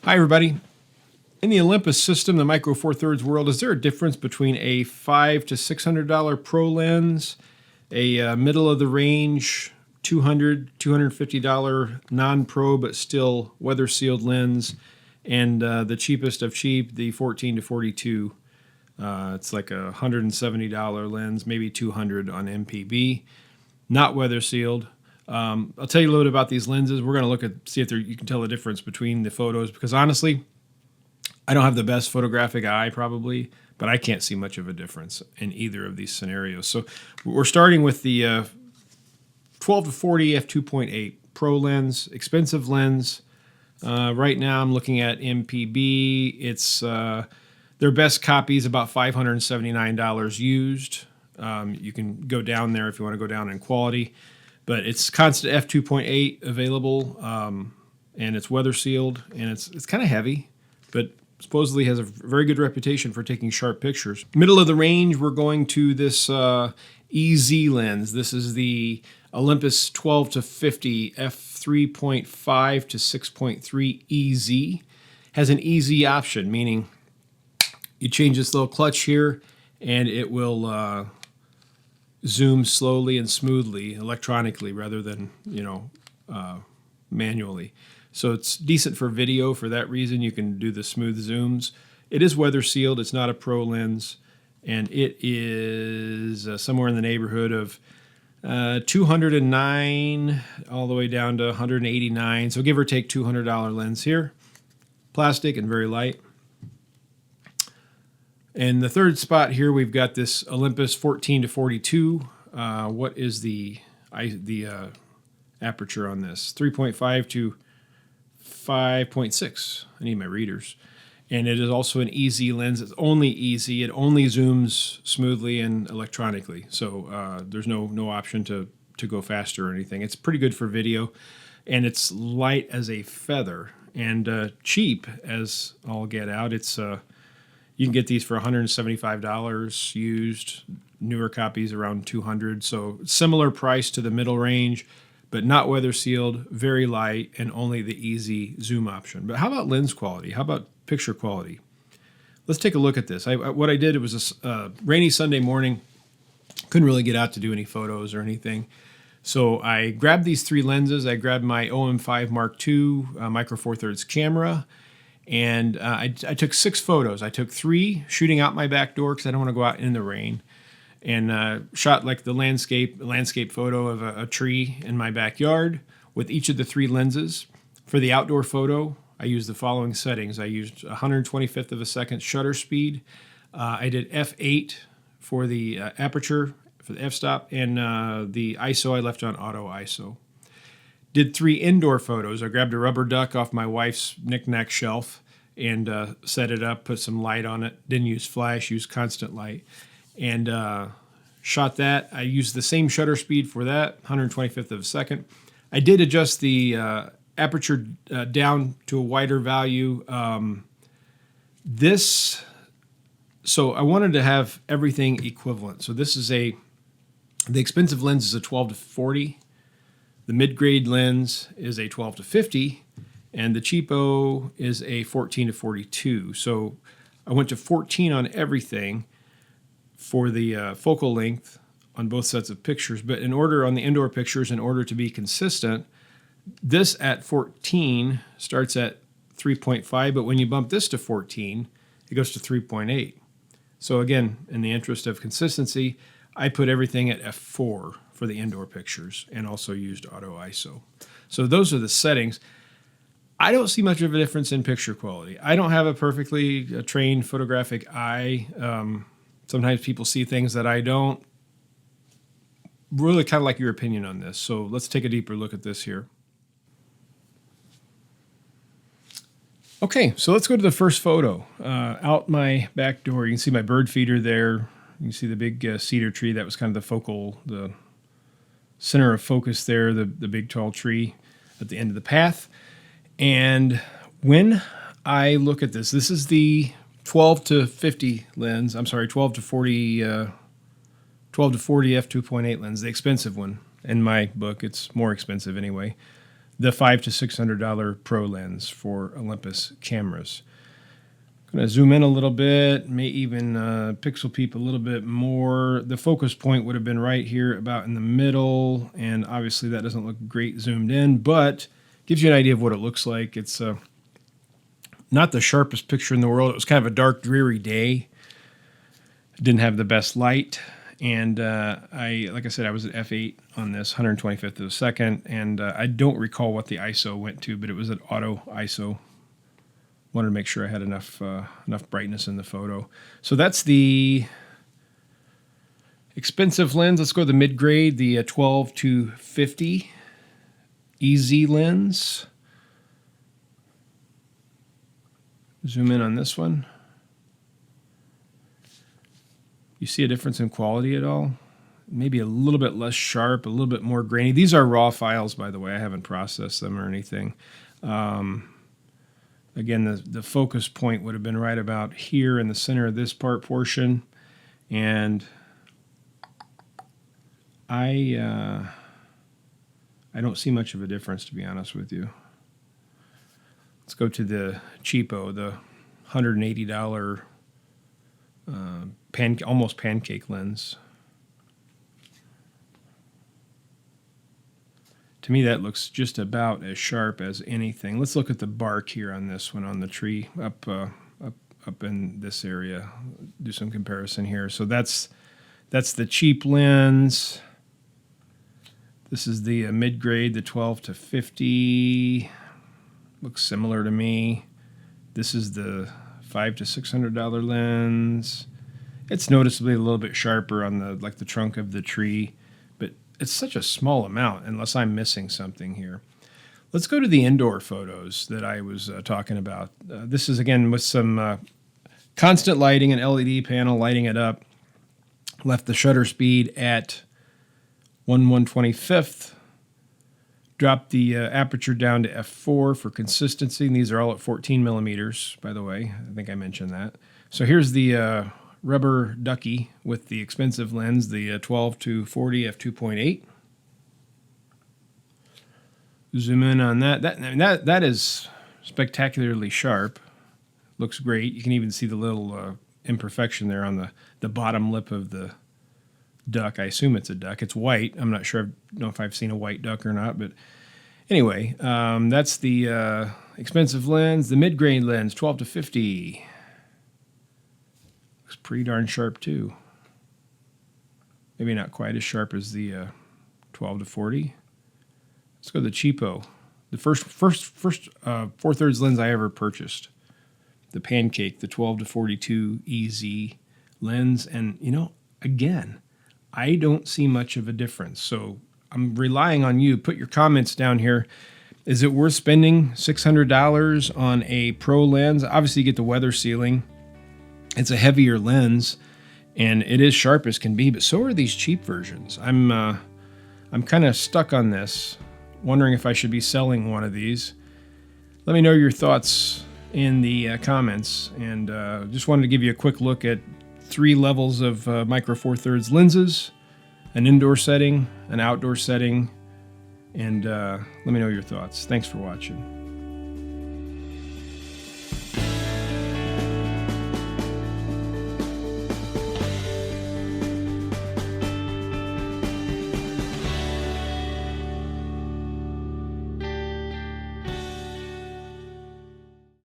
Hi everybody. In the Olympus system, the Micro Four Thirds world, is there a difference between a $500 to $600 pro lens, a middle of the range $200, $250 non-pro but still weather sealed lens, and the cheapest of cheap, the 14 to 42? It's like a $170 lens, maybe $200 on MPB, not weather sealed. I'll tell you a little bit about these lenses. We're going to look at see if you can tell the difference between the photos, because honestly, I don't have the best photographic eye probably, but I can't see much of a difference in either of these scenarios. So we're starting with the 12 to 40 f2.8 pro lens, expensive lens. Right now I'm looking at MPB. It's their best copy is about $579 used. You can go down there if you want to go down in quality. But it's constant f2.8 available, and it's weather sealed, and it's kind of heavy, but supposedly has a very good reputation for taking sharp pictures. Middle of the range, we're going to this EZ lens. This is the Olympus 12 to 50 f3.5 to 6.3 EZ. Has an EZ option, meaning you change this little clutch here, and it will zoom slowly and smoothly electronically rather than manually. So it's decent for video. For that reason, you can do the smooth zooms. It is weather sealed. It's not a pro lens, and it is somewhere in the neighborhood of $209 all the way down to $189. So give or take $200 lens here. Plastic and very light. And the third spot here, we've got this Olympus 14 to 42. What is the aperture on this? 3.5 to 5.6. I need my readers. And it is also an EZ lens. It's only EZ. It only zooms smoothly and electronically. So there's no option to go faster or anything. It's pretty good for video. And it's light as a feather and cheap as all get out. It's you can get these for $175 used. Newer copies around $200. So similar price to the middle range, but not weather sealed, very light, and only the easy zoom option. But how about lens quality? How about picture quality? Let's take a look at this. What I did, it was a rainy Sunday morning. Couldn't really get out to do any photos or anything. So I grabbed these three lenses. I grabbed my OM5 Mark II Micro Four Thirds camera. And I took 6 photos. I took 3 shooting out my back door because I don't want to go out in the rain, and shot like the landscape photo of a tree in my backyard with each of the 3 lenses. For the outdoor photo, I used the following settings. I used 125th of a second shutter speed. I did f8 for the aperture, for the f-stop, and the ISO I left on auto ISO. Did 3 indoor photos. I grabbed a rubber duck off my wife's knick-knack shelf and set it up, put some light on it. Didn't use flash, used constant light. And shot that. I used the same shutter speed for that, 125th of a second. I did adjust the aperture down to a wider value. So I wanted to have everything equivalent. So this is the expensive lens is a 12 to 40. The mid-grade lens is a 12 to 50, and the cheapo is a 14 to 42. So I went to 14 on everything for the focal length on both sets of pictures. But on the indoor pictures, in order to be consistent, this at 14 starts at 3.5, but when you bump this to 14, it goes to 3.8. So again, in the interest of consistency, I put everything at f4 for the indoor pictures and also used auto ISO. So those are the settings. I don't see much of a difference in picture quality. I don't have a perfectly trained photographic eye. Sometimes people see things that I don't. Really kind of like your opinion on this. So let's take a deeper look at this here. Okay, so let's go to the first photo. Out my back door, you can see my bird feeder there. You can see the big cedar tree. That was kind of the center of focus there, the big tall tree at the end of the path. And when I look at this is the 12 to 50 lens. I'm sorry, 12 to 40 f2.8 lens, the expensive one. In my book, it's more expensive anyway. the $500 to $600 pro lens for Olympus cameras. I'm going to zoom in a little bit, may even pixel peep a little bit more. The focus point would have been right here about in the middle, and obviously that doesn't look great zoomed in, but gives you an idea of what it looks like. It's not the sharpest picture in the world. It was kind of a dark, dreary day. It didn't have the best light, and like I said, I was at f8 on this, 125th of a second, and I don't recall what the ISO went to, but it was at auto ISO. Wanted to make sure I had enough brightness in the photo. So that's the expensive lens. Let's go to the mid-grade, the 12 to 50 EZ lens. Zoom in on this one. You see a difference in quality at all? Maybe a little bit less sharp, a little bit more grainy. These are raw files, by the way. I haven't processed them or anything. Again, the focus point would have been right about here in the center of this portion. And I don't see much of a difference, to be honest with you. Let's go to the cheapo, the $180 almost pancake lens. To me, that looks just about as sharp as anything. Let's look at the bark here on this one, on the tree up in this area. Do some comparison here. So that's the cheap lens. This is the mid-grade, the 12 to 50. Looks similar to me. This is the $500 to $600 lens. It's noticeably a little bit sharper on the trunk of the tree, but it's such a small amount unless I'm missing something here. Let's go to the indoor photos that I was talking about. This is, again, with some constant lighting, an LED panel lighting it up. Left the shutter speed at 1/125th. Dropped the aperture down to f4 for consistency. And these are all at 14 millimeters, by the way. I think I mentioned that. So here's the rubber ducky with the expensive lens, the 12 to 40 f2.8. Zoom in on that. That is spectacularly sharp. Looks great. You can even see the little imperfection there on the bottom lip of the duck. I assume it's a duck. It's white. I'm not sure. I don't know if I've seen a white duck or not, but anyway, that's the expensive lens. The mid-grade lens, 12 to 50. Looks pretty darn sharp too. Maybe not quite as sharp as the 12 to 40. Let's go to the cheapo. The first 4/3 lens I ever purchased. The Pancake, the 12 to 42 EZ lens. And, again, I don't see much of a difference. So I'm relying on you. Put your comments down here. Is it worth spending $600 on a pro lens? Obviously, you get the weather sealing. It's a heavier lens, and it is sharp as can be, but so are these cheap versions. I'm kind of stuck on this, wondering if I should be selling one of these. Let me know your thoughts in the comments, and just wanted to give you a quick look at 3 levels of micro four thirds lenses, an indoor setting, an outdoor setting, and let me know your thoughts. Thanks for watching.